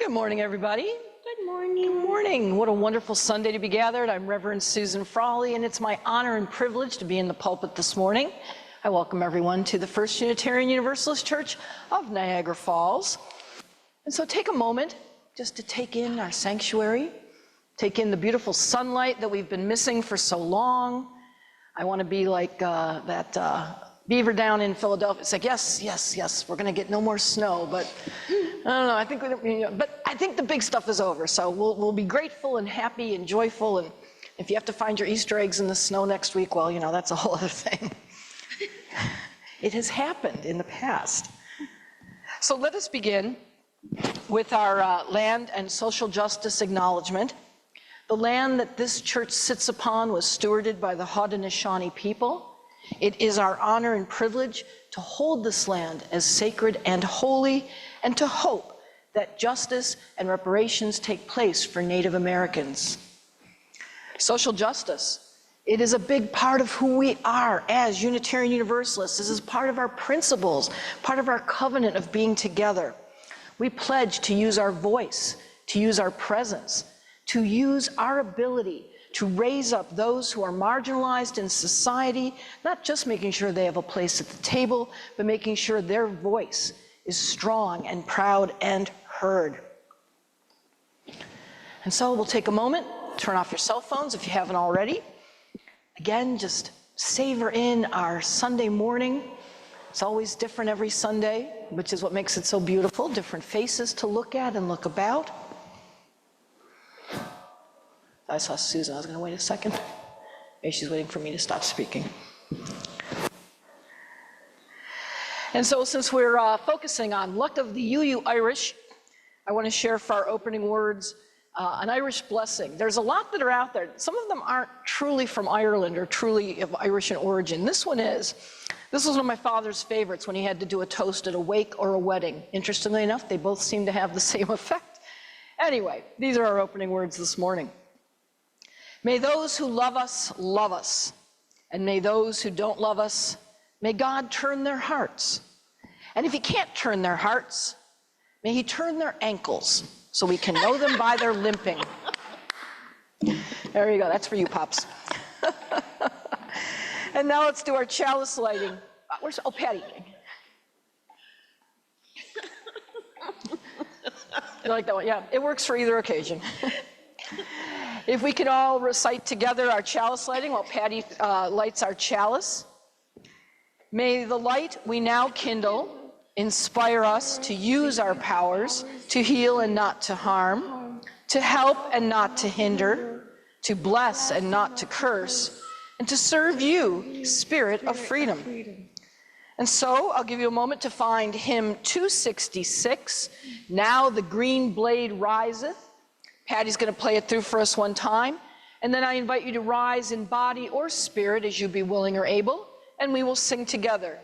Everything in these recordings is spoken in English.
Good morning, everybody. Good morning. Good morning. What a wonderful Sunday to be gathered. I'm Reverend Susan Frawley, and it's my honor and privilege to be in the pulpit this morning. I welcome everyone to the First Unitarian Universalist Church of Niagara Falls. And so take a moment just to take in our sanctuary, take in the beautiful sunlight that we've been missing for so long. I want to be like that beaver down in Philadelphia. It's like, yes, yes, yes, we're going to get no more snow, but I don't know. I think, but I think the big stuff is over. So we'll be grateful and happy and joyful. And if you have to find your Easter eggs in the snow next week, well, that's a whole other thing. It has happened in the past. So let us begin with our land and social justice acknowledgement. The land that this church sits upon was stewarded by the Haudenosaunee people. It is our honor and privilege to hold this land as sacred and holy, and to hope that justice and reparations take place for Native Americans. Social justice, it is a big part of who we are as Unitarian Universalists. This is part of our principles, part of our covenant of being together. We pledge to use our voice, to use our presence, to use our ability to raise up those who are marginalized in society, not just making sure they have a place at the table, but making sure their voice is strong and proud and heard. And so we'll take a moment, turn off your cell phones if you haven't already. Again, just savor in our Sunday morning. It's always different every Sunday, which is what makes it so beautiful, different faces to look at and look about. I saw Susan. I was going to wait a second. Maybe she's waiting for me to stop speaking. And so since we're focusing on luck of the UU Irish, I want to share for our opening words an Irish blessing. There's a lot that are out there. Some of them aren't truly from Ireland or truly of Irish in origin. This one is. This was one of my father's favorites when he had to do a toast at a wake or a wedding. Interestingly enough, they both seem to have the same effect. Anyway, these are our opening words this morning. May those who love us, and may those who don't love us, may God turn their hearts. And if he can't turn their hearts, may he turn their ankles so we can know them by their limping. There you go, that's for you, Pops. And now let's do our chalice lighting. Oh, Patty. You like that one? Yeah, it works for either occasion. If we could all recite together our chalice lighting while Patty lights our chalice. May the light we now kindle inspire us to use our powers to heal and not to harm, to help and not to hinder, to bless and not to curse, and to serve you, Spirit of freedom. And so I'll give you a moment to find hymn 266, Now the Green Blade Riseth. Patty's going to play it through for us one time, and then I invite you to rise in body or spirit as you be willing or able, and we will sing together.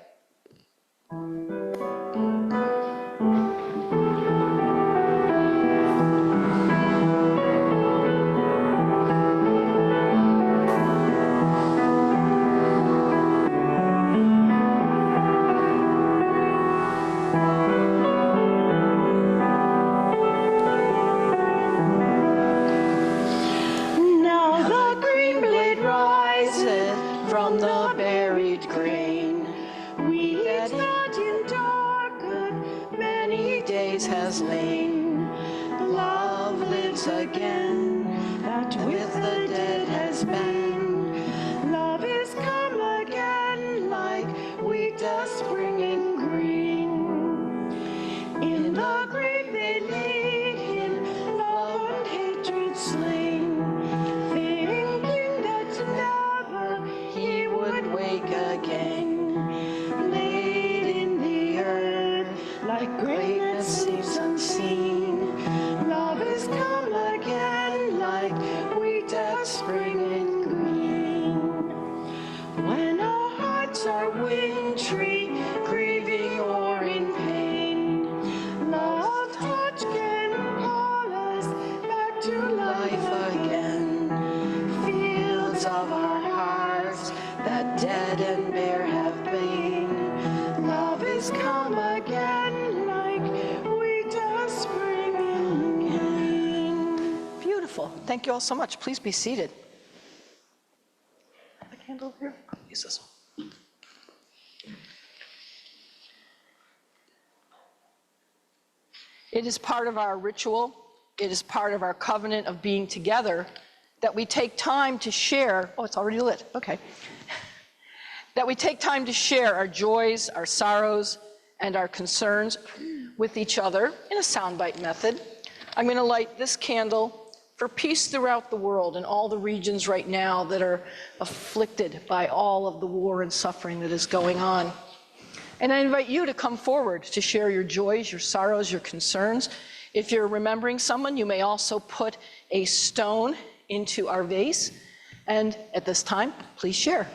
From the buried grain, wheat that in dark many days has lain. Love lives again, that with the dead has been. Love is come again, like wheat does springing green. In the grave they laid him, love and hatred slain, thinking that never he would wake again, laid in the earth like grain that sleeps unseen. Love is come again, like wheat at spring and green. When our hearts are wintry, grieving or in pain, love's touch can call us back to life again. Fields of our hearts that dead and bare have been, love is come again, like wheat does spring. thank you all so much. Please be seated. Have the candle over here? Use this one. It is part of our ritual. It is part of our covenant of being together that we take time to share. Oh, it's already lit. Okay. That we take time to share our joys, our sorrows, and our concerns with each other in a soundbite method. I'm going to light this candle for peace throughout the world and all the regions right now that are afflicted by all of the war and suffering that is going on. And I invite you to come forward to share your joys, your sorrows, your concerns. If you're remembering someone, you may also put a stone into our vase. And at this time, please share.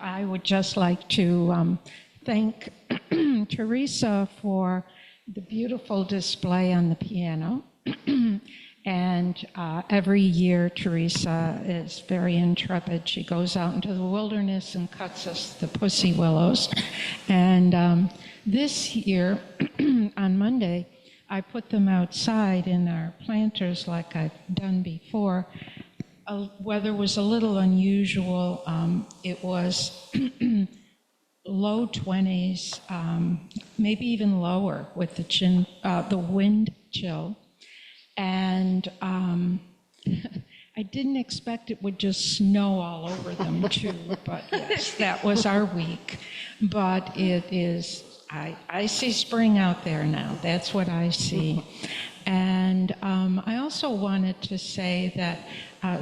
I would just like to thank Teresa for the beautiful display on the piano. And every year, Teresa is very intrepid. She goes out into the wilderness and cuts us the pussy willows. And this year, on Monday, I put them outside in our planters like I've done before. Weather was a little unusual. It was low 20s, maybe even lower with the wind chill. And I didn't expect it would just snow all over them too, but yes, that was our week. But it is, I see spring out there now. That's what I see. And I also wanted to say that,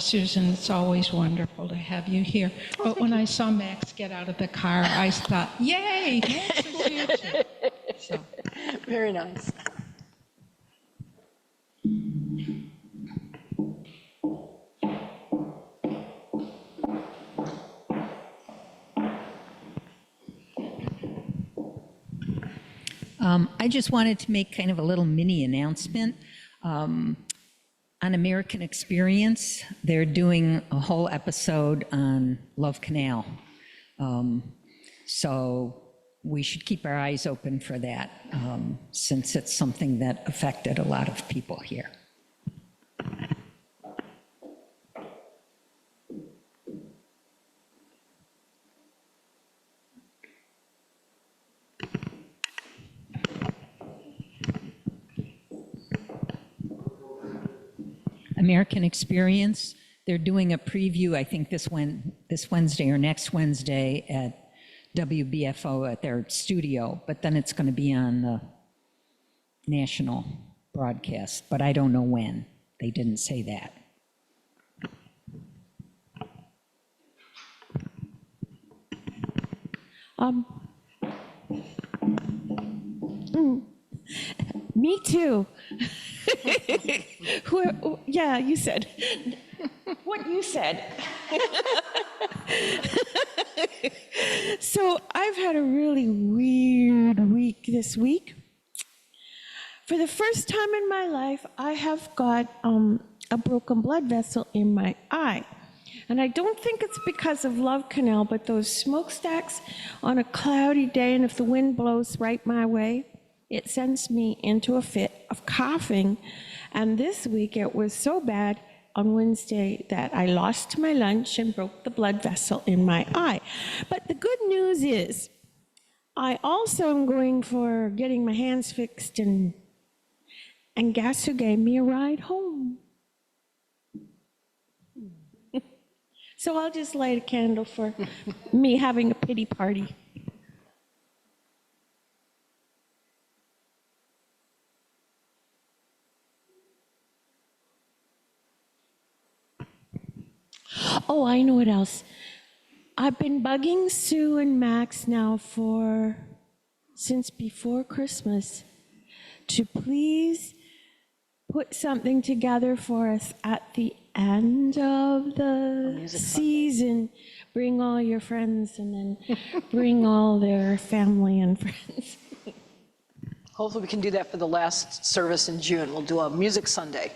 Susan, it's always wonderful to have you here. But when I saw Max get out of the car, I thought, yay, Max is here too. So. Very nice. I just wanted to make kind of a little mini announcement. On American Experience, they're doing a whole episode on Love Canal. So we should keep our eyes open for that, since it's something that affected a lot of people here. American Experience, they're doing a preview, I think this Wednesday or next Wednesday at WBFO at their studio, but then it's going to be on the national broadcast, but I don't know when. They didn't say that. Me too. Yeah, you said. What you said. So I've had a really weird week this week. For the first time in my life, I have got a broken blood vessel in my eye. And I don't think it's because of Love Canal, but those smokestacks on a cloudy day, and if the wind blows right my way, it sends me into a fit of coughing. And this week it was so bad on Wednesday that I lost my lunch and broke the blood vessel in my eye. But the good news is I also am going for getting my hands fixed, and guess who gave me a ride home? So I'll just light a candle for me having a pity party. Oh, I know what else. I've been bugging Sue and Max now since before Christmas to please put something together for us at the end of the music season. Bring all your friends and then bring all their family and friends. Hopefully we can do that for the last service in June. We'll do a music Sunday.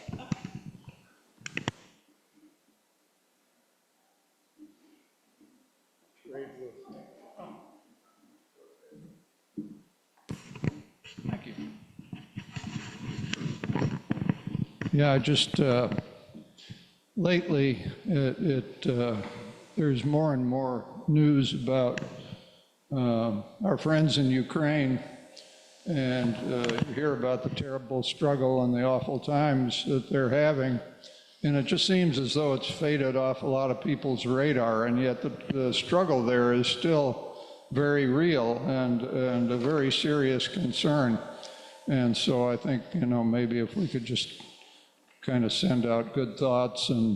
Thank you. Yeah, just lately, there's more and more news about our friends in Ukraine, and you hear about the terrible struggle and the awful times that they're having, and it just seems as though it's faded off a lot of people's radar, and yet the struggle there is still very real and a very serious concern. And so I think, maybe if we could just kind of send out good thoughts, and,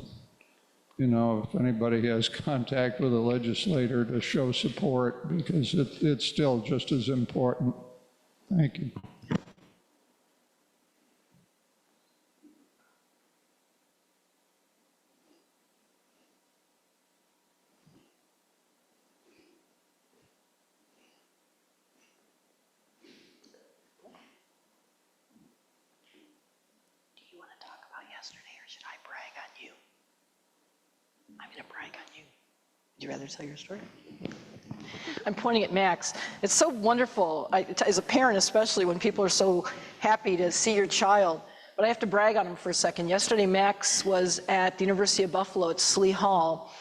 if anybody has contact with a legislator, to show support, because it's still just as important. Thank you. I'm going to brag on you. Would you rather tell your story? I'm pointing at Max. It's so wonderful, as a parent especially, when people are so happy to see your child. But I have to brag on him for a second. Yesterday, Max was at the University of Buffalo at Slee Hall.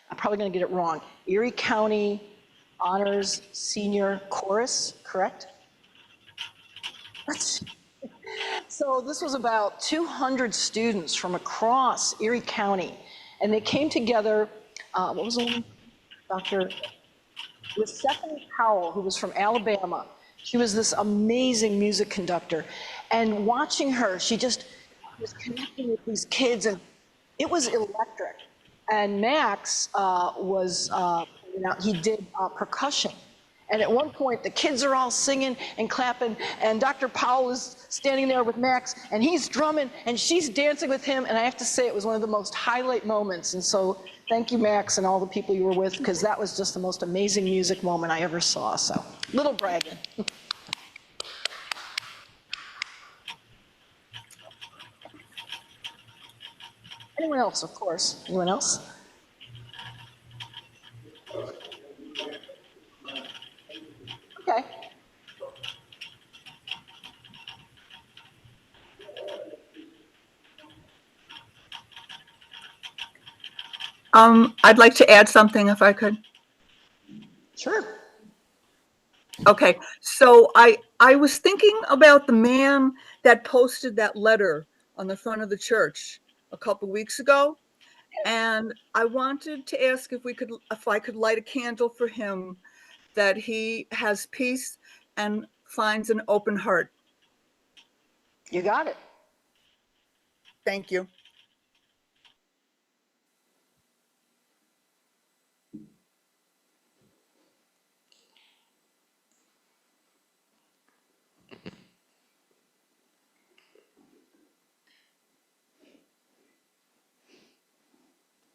I'm probably going to get it wrong. Erie County Honors Senior Chorus, correct? So this was about 200 students from across Erie County. And they came together, what was the woman? With Stephanie Powell, who was from Alabama. She was this amazing music conductor. And watching her, she just was connecting with these kids, and it was electric. And Max he did percussion. And at one point, the kids are all singing and clapping, and Dr. Powell is standing there with Max, and he's drumming, and she's dancing with him, and I have to say it was one of the most highlight moments. And so thank you, Max, and all the people you were with, because that was just the most amazing music moment I ever saw. So, little bragging. Anyone else, of course? Anyone else? Okay. I'd like to add something if I could. Sure. Okay, so I was thinking about the man that posted that letter on the front of the church a couple weeks ago, and I wanted to ask if I could light a candle for him, that he has peace and finds an open heart. You got it. Thank you.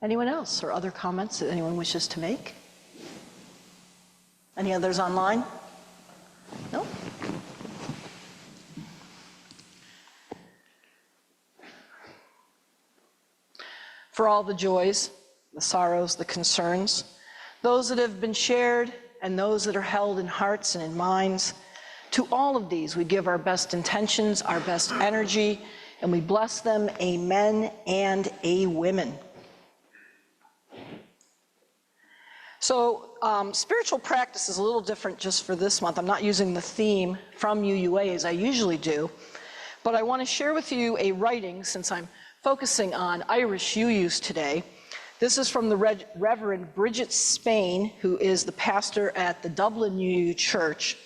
Anyone else, or other comments that anyone wishes to make? Any others online? No? For all the joys, the sorrows, the concerns, those that have been shared and those that are held in hearts and in minds, to all of these we give our best intentions, our best energy, and we bless them, amen and a women. So spiritual practice is a little different just for this month. I'm not using the theme from UUA as I usually do, but I want to share with you a writing, since I'm focusing on Irish UUs today. This is from the Reverend Bridget Spain, who is the pastor at the Dublin UU Church.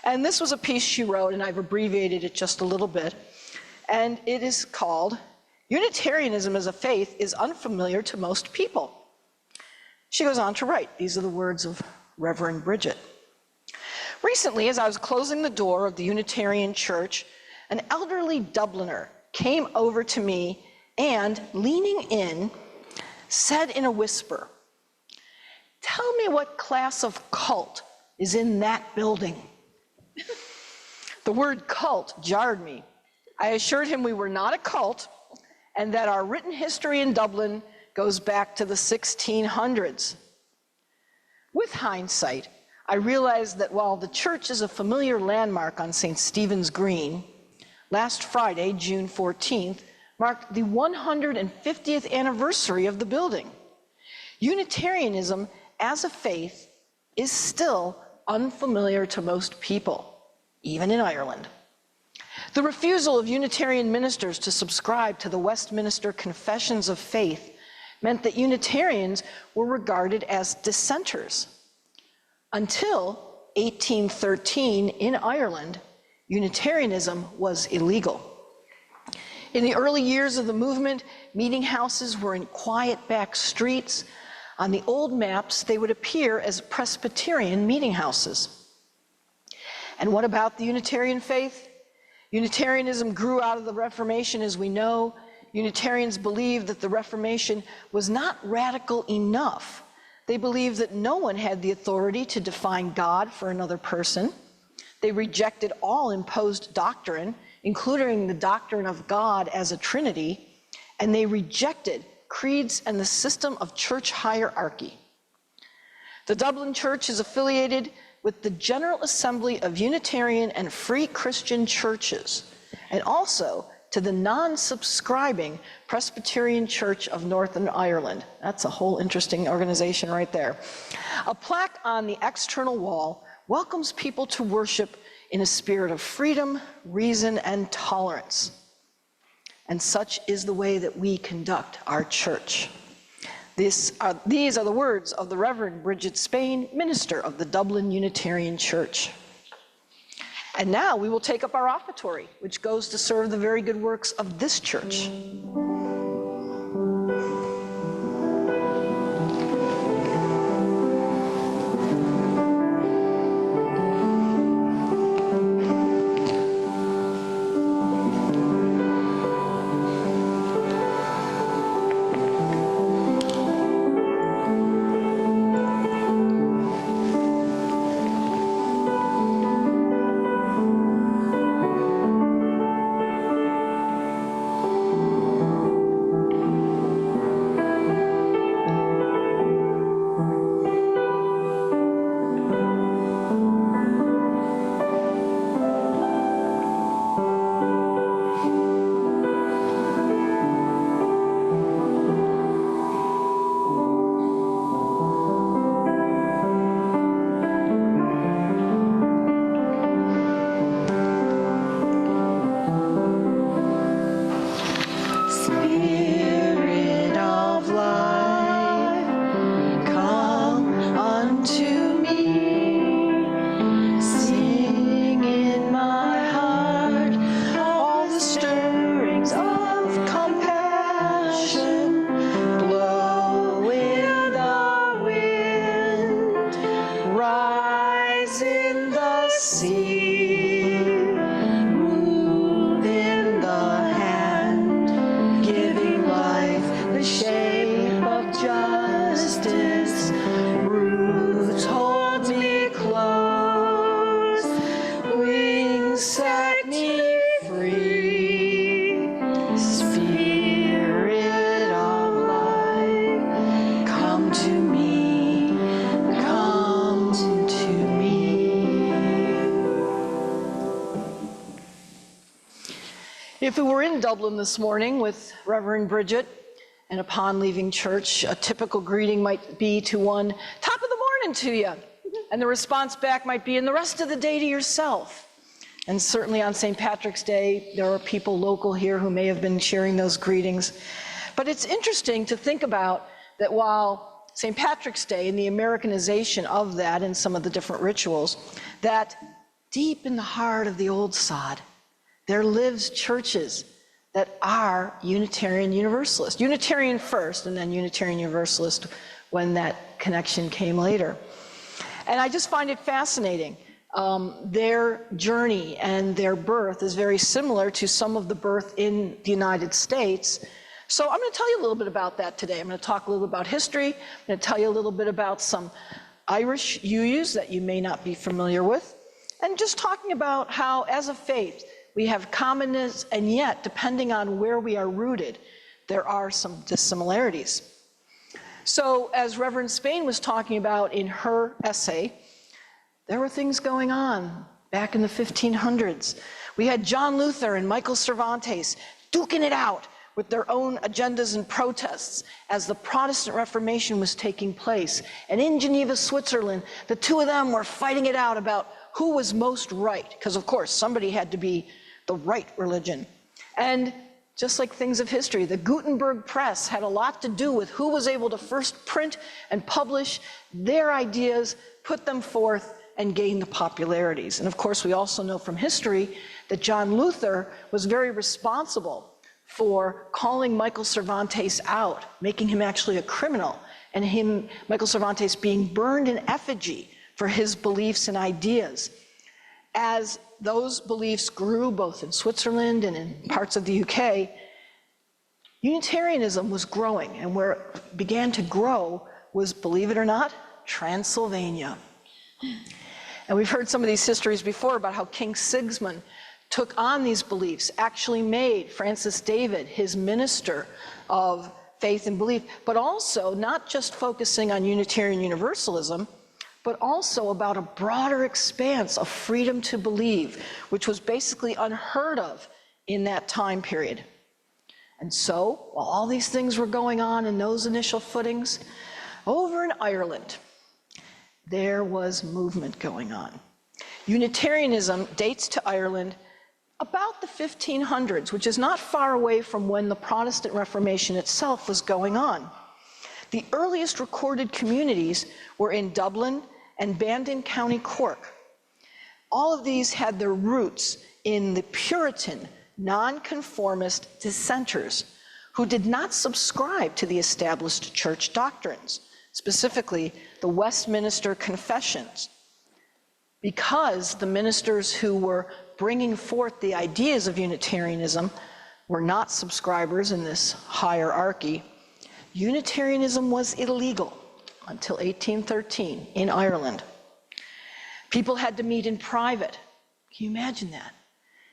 And this was a piece she wrote, and I've abbreviated it just a little bit. And it is called, "Unitarianism as a Faith is Unfamiliar to Most People." She goes on to write, these are the words of Reverend Bridget. "Recently, as I was closing the door of the Unitarian Church, an elderly Dubliner came over to me and, leaning in, said in a whisper, "Tell me what class of cult is in that building." The word cult jarred me. I assured him we were not a cult and that our written history in Dublin goes back to the 1600s. With hindsight, I realized that while the church is a familiar landmark on St. Stephen's Green, last Friday, June 14th, marked the 150th anniversary of the building. Unitarianism as a faith is still unfamiliar to most people, even in Ireland. The refusal of Unitarian ministers to subscribe to the Westminster Confessions of Faith meant that Unitarians were regarded as dissenters. Until 1813 in Ireland, Unitarianism was illegal. In the early years of the movement, meeting houses were in quiet back streets. On the old maps, they would appear as Presbyterian meeting houses. And what about the Unitarian faith? Unitarianism grew out of the Reformation, as we know. Unitarians believed that the Reformation was not radical enough. They believed that no one had the authority to define God for another person. They rejected all imposed doctrine, including the doctrine of God as a Trinity, and they rejected creeds and the system of church hierarchy. The Dublin Church is affiliated with the General Assembly of Unitarian and Free Christian Churches, and also to the non-subscribing Presbyterian Church of Northern Ireland. That's a whole interesting organization right there. A plaque on the external wall welcomes people to worship in a spirit of freedom, reason, and tolerance. And such is the way that we conduct our church. These are the words of the Reverend Bridget Spain, minister of the Dublin Unitarian Church. And now we will take up our offertory, which goes to serve the very good works of this church. If we were in Dublin this morning with Reverend Bridget, and upon leaving church, a typical greeting might be to one, "Top of the morning to you." And the response back might be, "And the rest of the day to yourself." And certainly on St. Patrick's Day, there are people local here who may have been sharing those greetings. But it's interesting to think about that while St. Patrick's Day and the Americanization of that and some of the different rituals, that deep in the heart of the old sod, there lives churches that are Unitarian Universalist. Unitarian first, and then Unitarian Universalist when that connection came later. And I just find it fascinating. their journey and their birth is very similar to some of the birth in the United States. So I'm going to tell you a little bit about that today. I'm going to talk a little bit about history. I'm going to tell you a little bit about some Irish UUs that you may not be familiar with, and just talking about how, as a faith, we have commonness, and yet, depending on where we are rooted, there are some dissimilarities. So, as Reverend Spain was talking about in her essay, there were things going on back in the 1500s. We had John Luther and Michael Cervantes duking it out with their own agendas and protests as the Protestant Reformation was taking place. And in Geneva, Switzerland, the two of them were fighting it out about who was most right, because of course somebody had to be the right religion. And just like things of history, the Gutenberg press had a lot to do with who was able to first print and publish their ideas, put them forth, and gain the popularities. And of course, we also know from history that John Luther was very responsible for calling Michael Cervantes out, making him actually a criminal, and Michael Cervantes, being burned in effigy for his beliefs and ideas. As those beliefs grew both in Switzerland and in parts of the UK, Unitarianism was growing, and where it began to grow was, believe it or not, Transylvania. And we've heard some of these histories before about how King Sigismund took on these beliefs, actually made Francis David his minister of faith and belief, but also not just focusing on Unitarian Universalism, but also about a broader expanse of freedom to believe, which was basically unheard of in that time period. And so, while all these things were going on in those initial footings, over in Ireland, there was movement going on. Unitarianism dates to Ireland about the 1500s, which is not far away from when the Protestant Reformation itself was going on. The earliest recorded communities were in Dublin and Bandon, County Cork. All of these had their roots in the Puritan, nonconformist dissenters who did not subscribe to the established church doctrines, specifically the Westminster Confessions, because the ministers who were bringing forth the ideas of Unitarianism were not subscribers in this hierarchy. Unitarianism was illegal until 1813 in Ireland. People had to meet in private. Can you imagine that?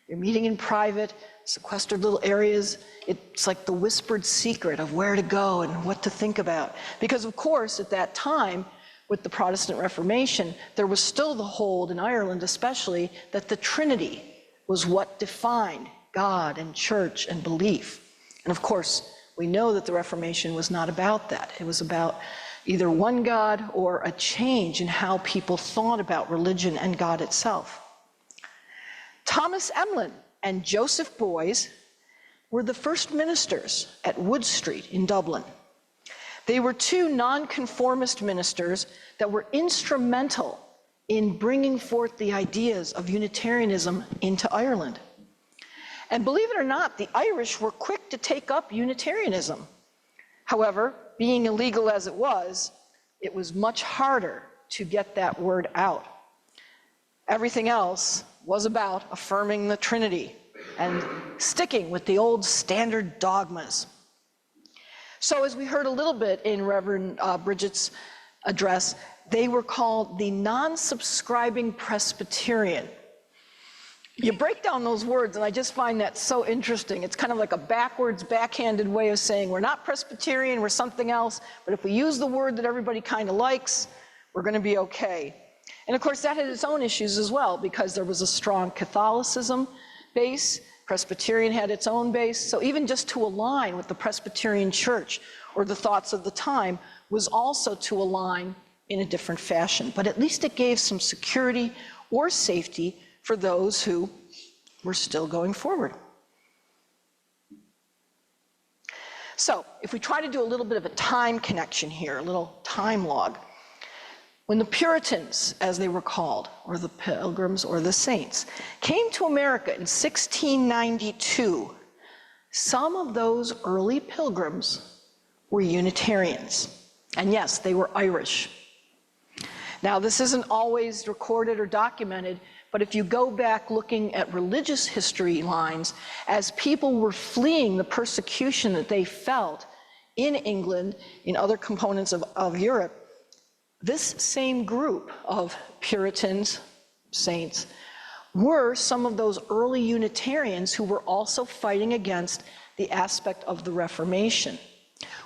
You're meeting in private, sequestered little areas. It's like the whispered secret of where to go and what to think about. Because of course, at that time, with the Protestant Reformation, there was still the hold in Ireland especially that the Trinity was what defined God and church and belief. And of course, we know that the Reformation was not about that. It was about either one God or a change in how people thought about religion and God itself. Thomas Emlyn and Joseph Boys were the first ministers at Wood Street in Dublin. They were two nonconformist ministers that were instrumental in bringing forth the ideas of Unitarianism into Ireland. And believe it or not, the Irish were quick to take up Unitarianism. However, being illegal as it was much harder to get that word out. Everything else was about affirming the Trinity and sticking with the old standard dogmas. So as we heard a little bit in Reverend Bridget's address, they were called the non-subscribing Presbyterian. You break down those words, and I just find that so interesting. It's kind of like a backwards, backhanded way of saying we're not Presbyterian, we're something else, but if we use the word that everybody kind of likes, we're going to be okay. And of course, that had its own issues as well, because there was a strong Catholicism base. Presbyterian had its own base. So even just to align with the Presbyterian Church or the thoughts of the time was also to align in a different fashion. But at least it gave some security or safety for those who were still going forward. So if we try to do a little bit of a time connection here, a little time log, when the Puritans, as they were called, or the Pilgrims or the Saints, came to America in 1692, some of those early Pilgrims were Unitarians. And yes, they were Irish. Now, this isn't always recorded or documented, but if you go back looking at religious history lines, as people were fleeing the persecution that they felt in England, in other components of Europe, this same group of Puritans, saints, were some of those early Unitarians who were also fighting against the aspect of the Reformation.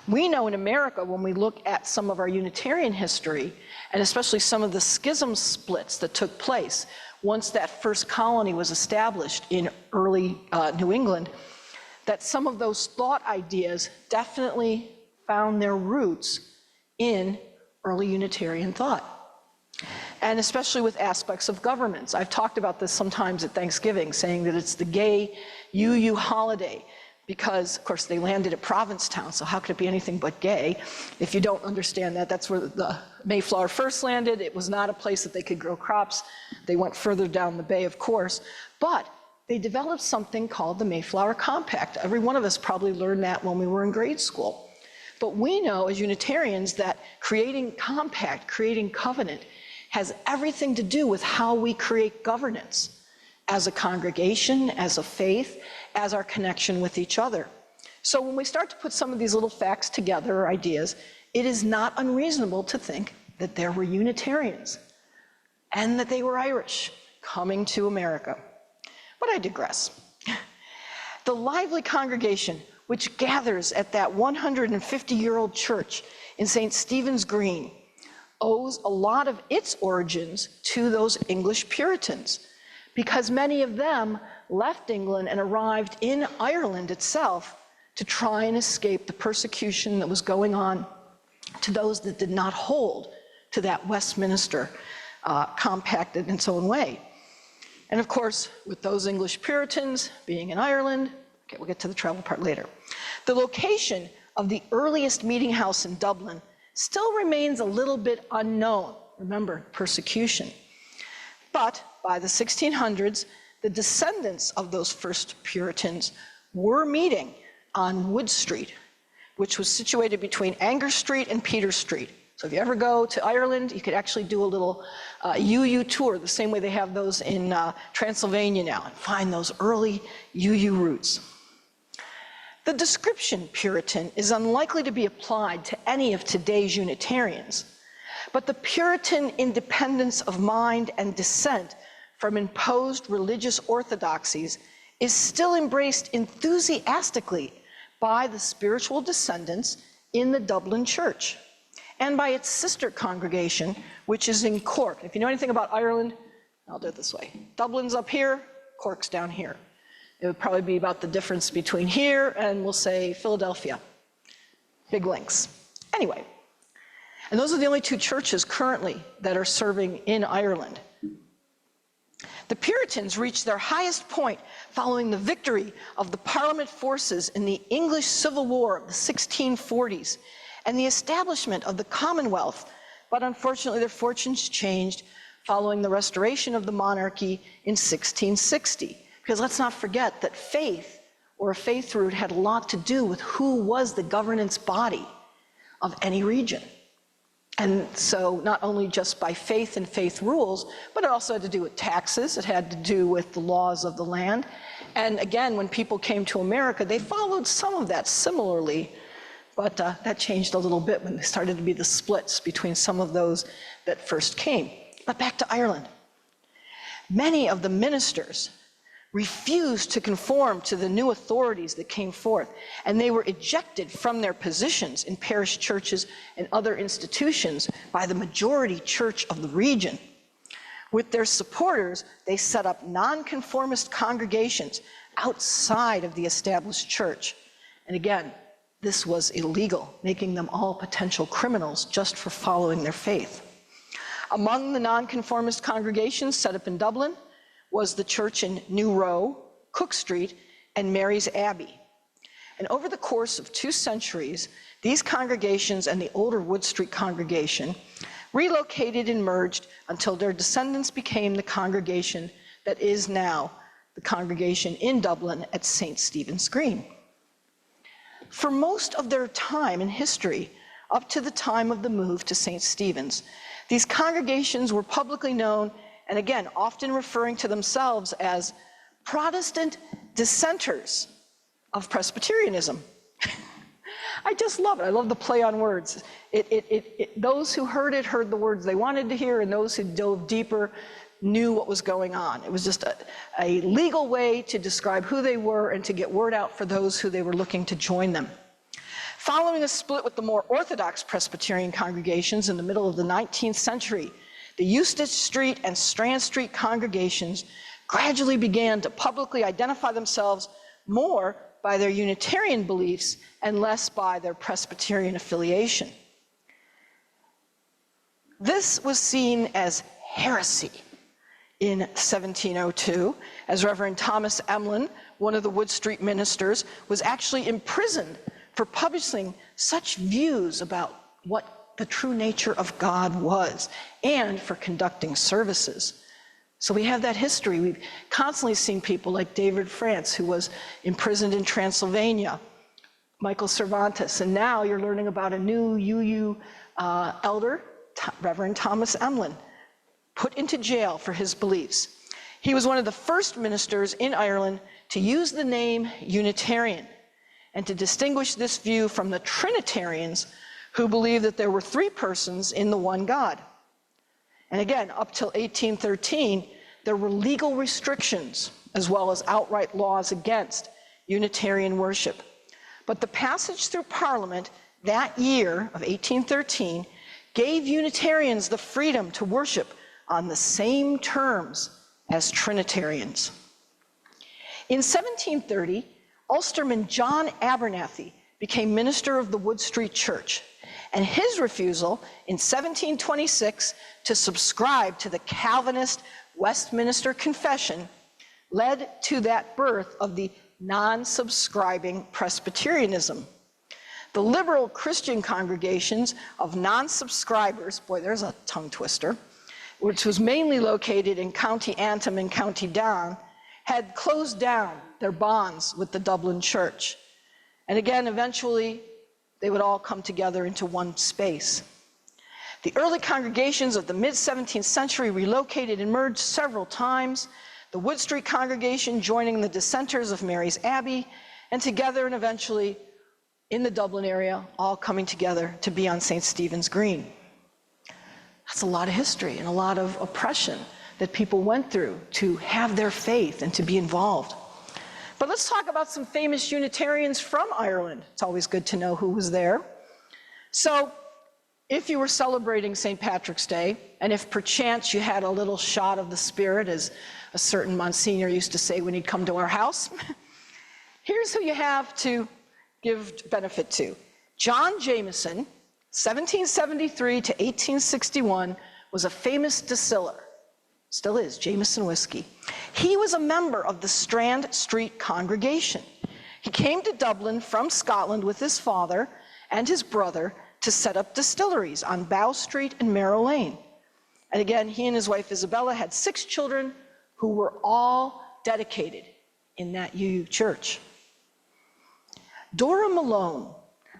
We know in America, when we look at some of our Unitarian history, and especially some of the schism splits that took place once that first colony was established in early New England, that some of those thought ideas definitely found their roots in early Unitarian thought, and especially with aspects of governments. I've talked about this sometimes at Thanksgiving, saying that it's the gay UU holiday, because, of course, they landed at Provincetown, so how could it be anything but gay? If you don't understand that, that's where the Mayflower first landed. It was not a place that they could grow crops. They went further down the bay, of course, but they developed something called the Mayflower Compact. Every one of us probably learned that when we were in grade school. But we know as Unitarians that creating compact, creating covenant, has everything to do with how we create governance as a congregation, as a faith, as our connection with each other. So when we start to put some of these little facts together, or ideas, it is not unreasonable to think that there were Unitarians and that they were Irish coming to America. But I digress. The lively congregation which gathers at that 150-year-old church in St. Stephen's Green owes a lot of its origins to those English Puritans, because many of them left England and arrived in Ireland itself to try and escape the persecution that was going on to those that did not hold to that Westminster Compact in its own way. And of course, with those English Puritans being in Ireland, okay, we'll get to the travel part later. The location of the earliest meeting house in Dublin still remains a little bit unknown. Remember, persecution. But by the 1600s, the descendants of those first Puritans were meeting on Wood Street, which was situated between Anger Street and Peter Street. So if you ever go to Ireland, you could actually do a little UU tour, the same way they have those in Transylvania now, and find those early UU roots. The description Puritan is unlikely to be applied to any of today's Unitarians, but the Puritan independence of mind and dissent from imposed religious orthodoxies is still embraced enthusiastically by the spiritual descendants in the Dublin church and by its sister congregation, which is in Cork. If you know anything about Ireland, I'll do it this way. Dublin's up here, Cork's down here. It would probably be about the difference between here and, we'll say, Philadelphia. Big links. Anyway, and those are the only two churches currently that are serving in Ireland. The Puritans reached their highest point following the victory of the Parliament forces in the English Civil War of the 1640s and the establishment of the Commonwealth, but unfortunately their fortunes changed following the restoration of the monarchy in 1660. Because let's not forget that faith, or a faith root, had a lot to do with who was the governance body of any region. And so not only just by faith and faith rules, but it also had to do with taxes, it had to do with the laws of the land. And again, when people came to America, they followed some of that similarly, but that changed a little bit when there started to be the splits between some of those that first came. But back to Ireland. Many of the ministers refused to conform to the new authorities that came forth, and they were ejected from their positions in parish churches and other institutions by the majority church of the region. With their supporters, they set up nonconformist congregations outside of the established church. And again, this was illegal, making them all potential criminals just for following their faith. Among the nonconformist congregations set up in Dublin was the church in New Row, Cook Street, and Mary's Abbey. And over the course of 2 centuries, these congregations and the older Wood Street congregation relocated and merged until their descendants became the congregation that is now the congregation in Dublin at St. Stephen's Green. For most of their time in history, up to the time of the move to St. Stephen's, These congregations were publicly known, and again, often referring to themselves as Protestant dissenters of Presbyterianism. I just love it. I love the play on words. Those who heard it heard the words they wanted to hear, and those who dove deeper knew what was going on. It was just a legal way to describe who they were and to get word out for those who they were looking to join them. Following a split with the more Orthodox Presbyterian congregations in the middle of the 19th century, the Eustace Street and Strand Street congregations gradually began to publicly identify themselves more by their Unitarian beliefs and less by their Presbyterian affiliation. This was seen as heresy in 1702, as Reverend Thomas Emlyn, one of the Wood Street ministers, was actually imprisoned for publishing such views about what the true nature of God was, and for conducting services. So we have that history. We've constantly seen people like David France, who was imprisoned in Transylvania, Michael Cervantes, and now you're learning about a new UU elder, Reverend Thomas Emlyn, put into jail for his beliefs. He was one of the first ministers in Ireland to use the name Unitarian and to distinguish this view from the Trinitarians, who believed that there were three persons in the one God. And again, up till 1813, there were legal restrictions as well as outright laws against Unitarian worship. But the passage through Parliament that year of 1813 gave Unitarians the freedom to worship on the same terms as Trinitarians. In 1730, Ulsterman John Abernathy became minister of the Wood Street Church, and his refusal in 1726 to subscribe to the Calvinist Westminster Confession led to that birth of the non-subscribing Presbyterianism. The liberal Christian congregations of non-subscribers, boy, there's a tongue twister, which was mainly located in County Antrim and County Down, had closed down their bonds with the Dublin Church. And again, eventually, they would all come together into one space. The early congregations of the mid-17th century relocated and merged several times, the Wood Street congregation joining the dissenters of Mary's Abbey, and together and eventually in the Dublin area, all coming together to be on St. Stephen's Green. That's a lot of history and a lot of oppression that people went through to have their faith and to be involved. But let's talk about some famous Unitarians from Ireland. It's always good to know who was there. So if you were celebrating St. Patrick's Day, and if perchance you had a little shot of the Spirit, as a certain Monsignor used to say when he'd come to our house, here's who you have to give benefit to. John Jameson, 1773 to 1861, was a famous distiller. Still is, Jameson whiskey. He was a member of the Strand Street congregation. He came to Dublin from Scotland with his father and his brother to set up distilleries on Bow Street and Merrow Lane. And again, he and his wife Isabella had 6 children who were all dedicated in that UU church. Dora Malone.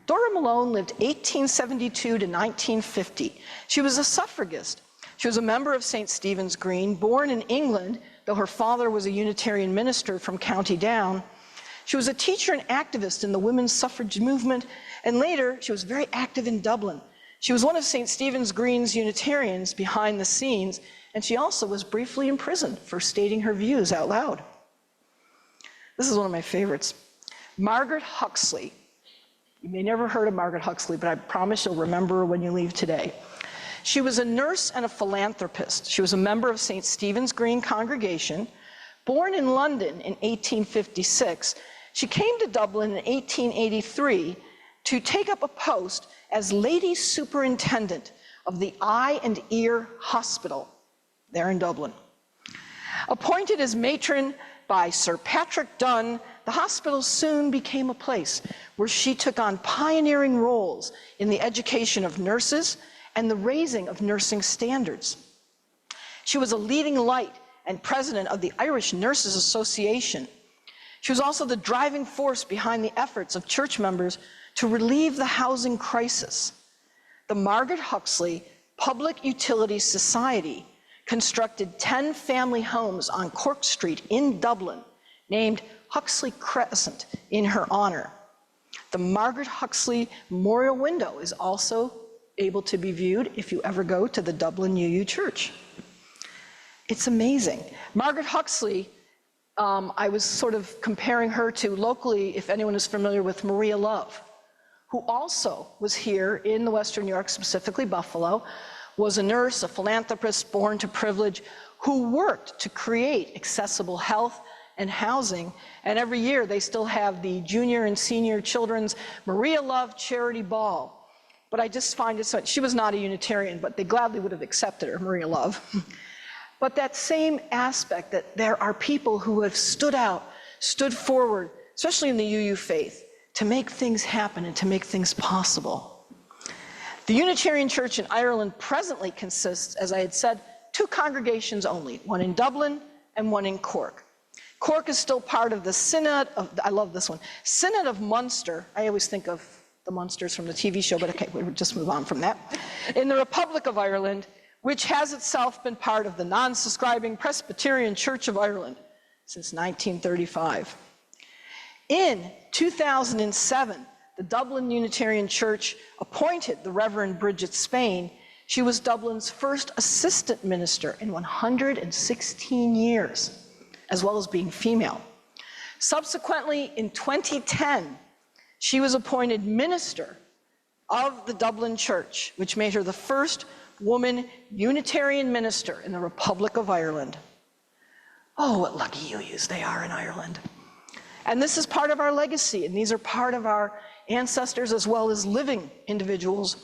Dora Malone lived 1872 to 1950. She was a suffragist. She was a member of St. Stephen's Green, born in England, though her father was a Unitarian minister from County Down. She was a teacher and activist in the women's suffrage movement, and later she was very active in Dublin. She was one of St. Stephen's Green's Unitarians behind the scenes, and she also was briefly imprisoned for stating her views out loud. This is one of my favorites. Margaret Huxley. You may never heard of Margaret Huxley, but I promise you'll remember her when you leave today. She was a nurse and a philanthropist. She was a member of St. Stephen's Green congregation. Born in London in 1856, she came to Dublin in 1883 to take up a post as lady superintendent of the Eye and Ear Hospital there in Dublin. Appointed as matron by Sir Patrick Dunn, the hospital soon became a place where she took on pioneering roles in the education of nurses and the raising of nursing standards. She was a leading light and president of the Irish Nurses Association. She was also the driving force behind the efforts of church members to relieve the housing crisis. The Margaret Huxley Public Utilities Society constructed 10 family homes on Cork Street in Dublin, named Huxley Crescent in her honor. The Margaret Huxley Memorial Window is also able to be viewed if you ever go to the Dublin UU Church. It's amazing. Margaret Huxley, I was sort of comparing her to locally, if anyone is familiar with Maria Love, who also was here in the Western New York, specifically Buffalo, was a nurse, a philanthropist born to privilege, who worked to create accessible health and housing. And every year they still have the junior and senior children's Maria Love Charity Ball. But I just find it so, she was not a Unitarian, but they gladly would have accepted her, Maria Love. But that same aspect, that there are people who have stood out, stood forward, especially in the UU faith, to make things happen and to make things possible. The Unitarian Church in Ireland presently consists, as I had said, 2 congregations only, one in Dublin and one in Cork. Cork is still part of the Synod of, I love this one, Synod of Munster. I always think of the Munsters from the TV show, but okay, we'll just move on from that. In the Republic of Ireland, which has itself been part of the non-subscribing Presbyterian Church of Ireland since 1935. In 2007, the Dublin Unitarian Church appointed the Reverend Bridget Spain. She was Dublin's first assistant minister in 116 years, as well as being female. Subsequently, in 2010, she was appointed minister of the Dublin Church, which made her the first woman Unitarian minister in the Republic of Ireland. Oh, what lucky UUs they are in Ireland. And this is part of our legacy, and these are part of our ancestors as well as living individuals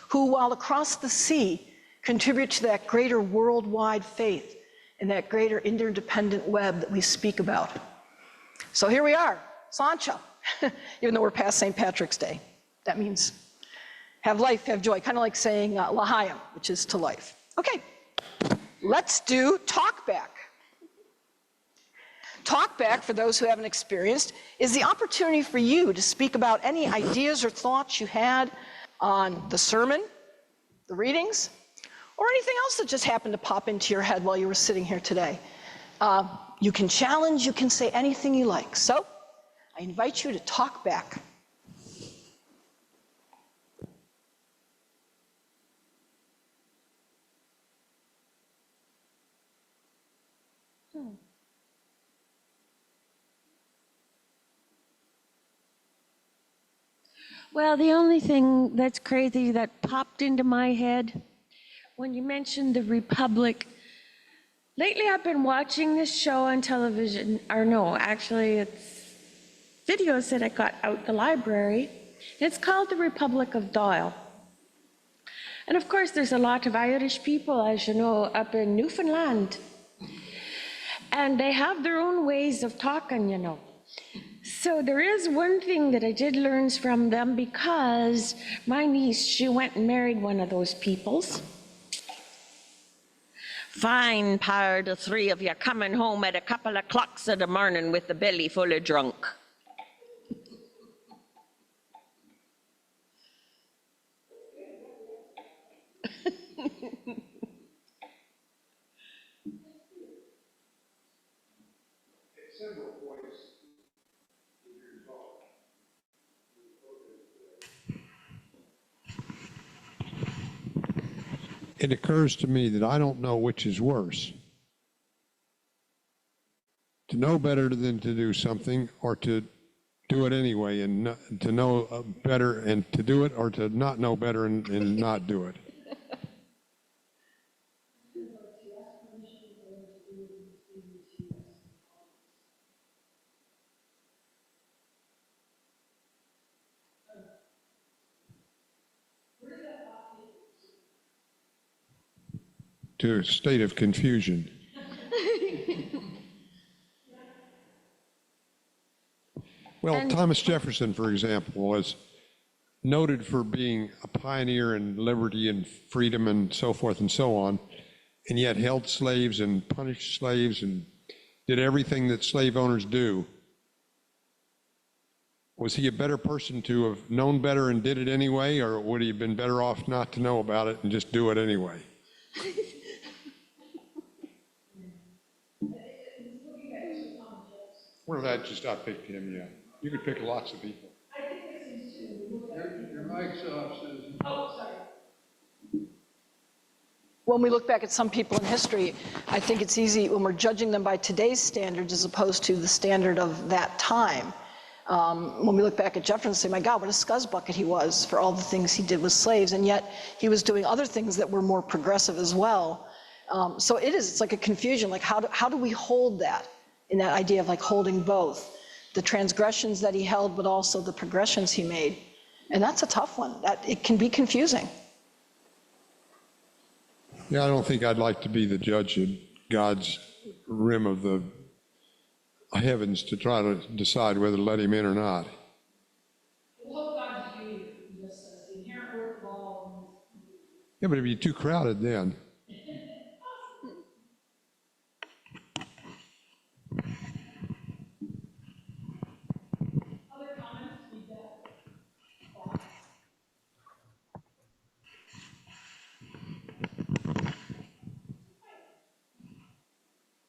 who, while across the sea, contribute to that greater worldwide faith and that greater interdependent web that we speak about. So here we are, Sancha, even though we're past St. Patrick's Day. That means have life, have joy, kind of like saying L'chaim, which is to life. Okay, let's do talk back. Talk back, for those who haven't experienced, is the opportunity for you to speak about any ideas or thoughts you had on the sermon, the readings, or anything else that just happened to pop into your head while you were sitting here today. You can challenge, you can say anything you like. So I invite you to talk back. Well, the only thing that's crazy that popped into my head when you mentioned the Republic, lately I've been watching this show on television, or no, actually it's videos that I got out the library. It's called The Republic of Doyle. And of course, there's a lot of Irish people, as you know, up in Newfoundland. And they have their own ways of talking, you know. So there is one thing that I did learn from them, because my niece, she went and married one of those peoples. Fine par, the 3 of you coming home at a couple of clocks in the morning with the belly full of drunk. It occurs to me that I don't know which is worse. To know better than to do something, or to do it anyway and not, to know better and to do it, or to not know better and not do it. To a state of confusion. Well, Thomas Jefferson, for example, was noted for being a pioneer in liberty and freedom and so forth and so on, and yet held slaves and punished slaves and did everything that slave owners do. was he a better person to have known better and did it anyway, or would he have been better off not to know about it and just do it anyway? Well, that just, I picked him, yeah. You could pick lots of people. Your mic's off, Susan. When we look back at some people in history, I think it's easy when we're judging them by today's standards as opposed to the standard of that time. When we look back at Jefferson and say, my God, what a scuzzbucket he was for all the things he did with slaves, and yet he was doing other things that were more progressive as well. So it's like a confusion, like how do we hold that, in that idea of like holding both, the transgressions that he held, but also the progressions he made. And that's a tough one. It can be confusing. Yeah, I don't think I'd like to be the judge of God's rim of the heavens to try to decide whether to let him in or not. Yeah, but it'd be too crowded then.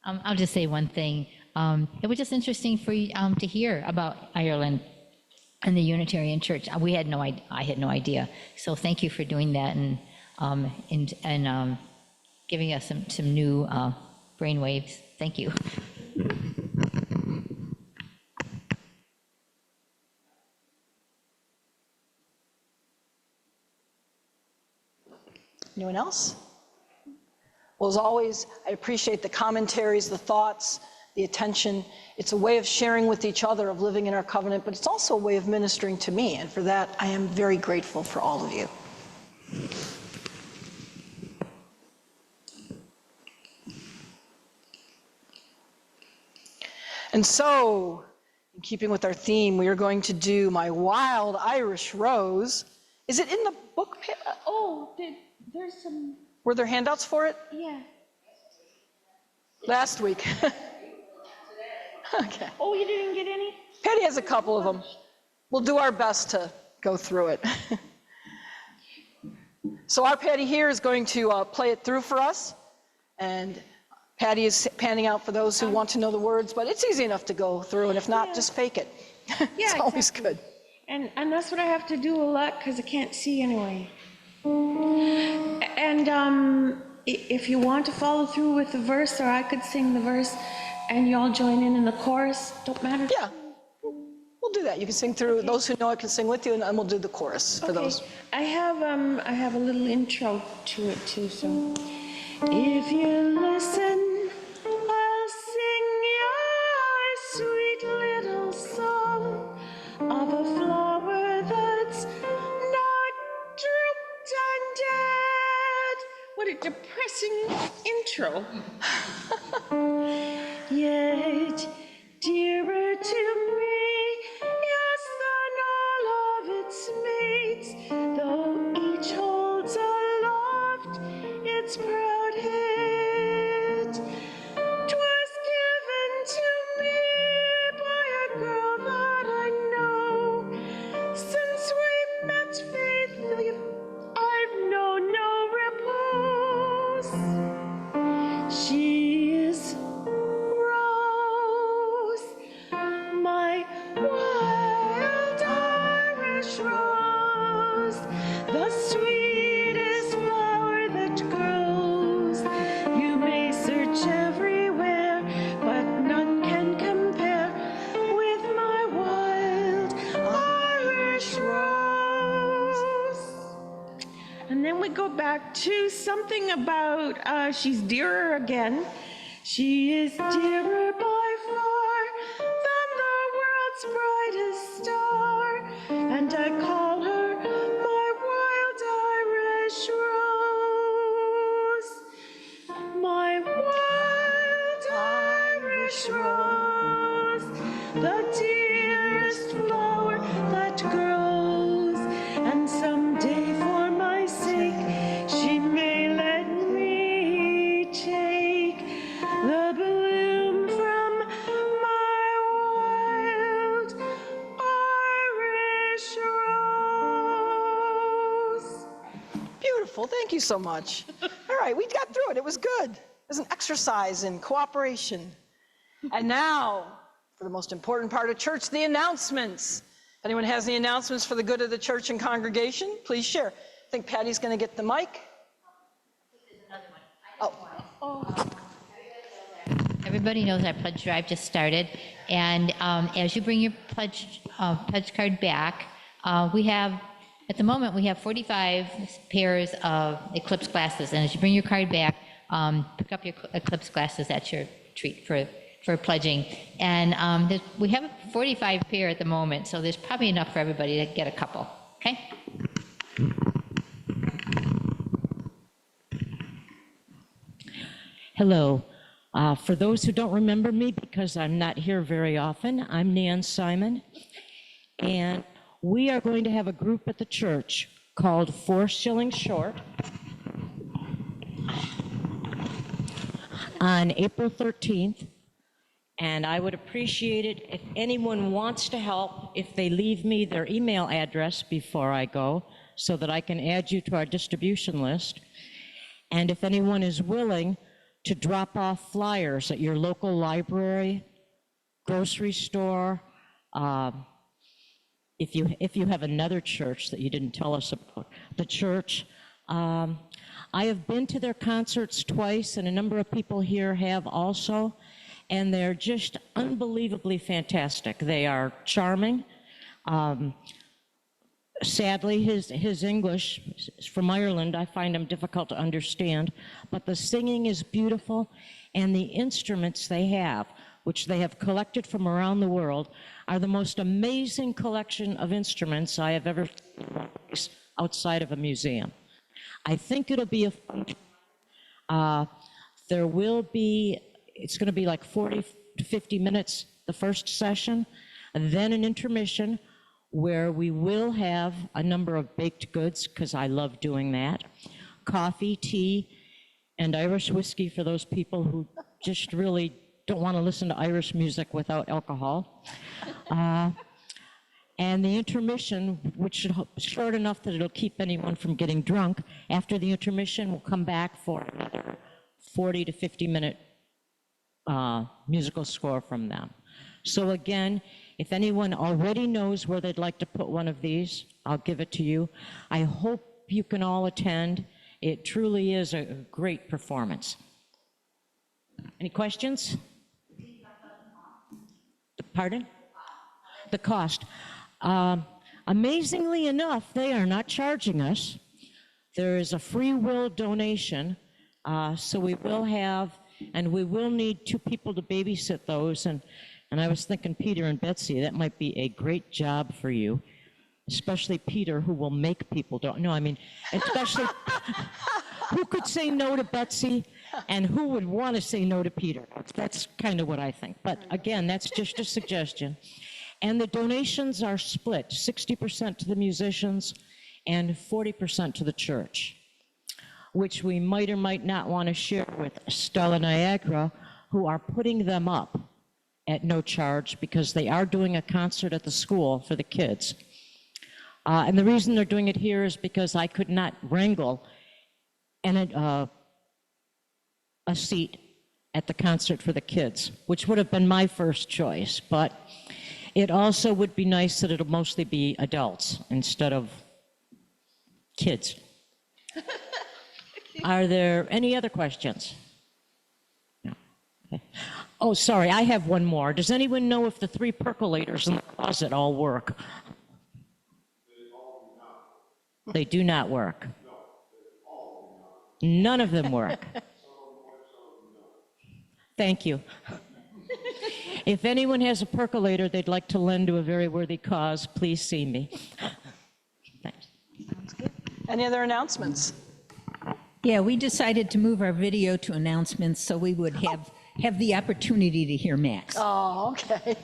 I'll just say one thing. It was just interesting for you to hear about Ireland and the Unitarian Church. I had no idea. So thank you for doing that and giving us some new brainwaves. Thank you. Anyone else? Well, as always, I appreciate the commentaries, the thoughts, the attention. It's a way of sharing with each other, of living in our covenant, but it's also a way of ministering to me. And for that, I am very grateful for all of you. And so, in keeping with our theme, we are going to do My Wild Irish Rose. Is it in the book? Oh, there's some, Were there handouts for it? yeah. Last week. Okay. Oh, you didn't get any? Patty has a couple of them. We'll do our best to go through it. So our Patty here is going to play it through for us. And Patty is panning out for those who want to know the words, but it's easy enough to go through, and if not, just fake it. It's always good. And that's what I have to do a lot because I can't see anyway. And if you want to follow through with the verse, or I could sing the verse and y'all join in the chorus, don't matter. Yeah, we'll do that. You can sing through. Okay. Those who know it can sing with you, and we'll do the chorus for those. I have a little intro to it too, so. If you listen, I'll sing your sweet little song of a flower that's not drooped and dead. What a depressing intro. Yet dearer to me, yes, than all of its mates, though each holds aloft its proud head. 'Twas given to me by a girl that I know. Since we met faithfully, I've known no repose. She is Rose, my wild Irish rose, the sweetest flower that grows. You may search everywhere, but none can compare with my wild Irish rose. And then we go back to something about she's dearer again. She is dearer by far than the world's brightest star, and I call her my wild Irish rose. My wild Irish rose, the dearest flower that grows, and someday for my sake she may let me take the bloom from my wild Wonderful. Thank you so much. All right, we got through it. It was good. It was an exercise in cooperation. And now, for the most important part of church, the announcements. If anyone has any announcements for the good of the church and congregation, please share. I think Patty's going to get the mic. Oh. Everybody knows our pledge drive just started, and as you bring your pledge card back, we have, at the moment, we have 45 pairs of Eclipse glasses, and as you bring your card back, pick up your Eclipse glasses. That's your treat for pledging. And we have 45 pair at the moment, so there's probably enough for everybody to get a couple, okay? Hello. For those who don't remember me, because I'm not here very often, I'm Nan Simon, and we are going to have a group at the church called 4 Shillings Short on April 13th, and I would appreciate it if anyone wants to help, if they leave me their email address before I go, so that I can add you to our distribution list, and if anyone is willing to drop off flyers at your local library, grocery store, if you have another church that you didn't tell us about, the church. I have been to their concerts twice, and a number of people here have also, and they're just unbelievably fantastic. They are charming. Sadly, his English is from Ireland. I find him difficult to understand, but the singing is beautiful, and the instruments they have, which they have collected from around the world, are the most amazing collection of instruments I have ever seen outside of a museum. I think it'll be a fun. There will be, it's going to be like 40 to 50 minutes the first session, and then an intermission, where we will have a number of baked goods, because I love doing that, coffee, tea, and Irish whiskey for those people who just really don't want to listen to Irish music without alcohol. And the intermission, which is short enough that it'll keep anyone from getting drunk, after the intermission, we'll come back for another 40 to 50 minute musical score from them. So again, if anyone already knows where they'd like to put one of these, I'll give it to you. I hope you can all attend. It truly is a great performance. Any questions? Pardon? The cost. Amazingly enough, they are not charging us. There is a free will donation, so we will have, and we will need 2 people to babysit those, and I was thinking Peter and Betsy, that might be a great job for you, especially Peter, who will make people don't, no, I mean, especially, who could say no to Betsy, and who would want to say no to Peter? That's kind of what I think. But again, that's just a suggestion. And the donations are split, 60% to the musicians and 40% to the church, which we might or might not want to share with Stella Niagara, who are putting them up at no charge because they are doing a concert at the school for the kids. And the reason they're doing it here is because I could not wrangle a seat at the concert for the kids, which would have been my first choice, but it also would be nice that it'll mostly be adults instead of kids. Are there any other questions? No. Okay. Oh, sorry, I have one more. Does anyone know if the 3 percolators in the closet all work? They do not work. None of them work. Thank you. If anyone has a percolator they'd like to lend to a very worthy cause, please see me. Thanks. Sounds good. Any other announcements? Yeah, we decided to move our video to announcements so we would have the opportunity to hear Max. Oh, okay.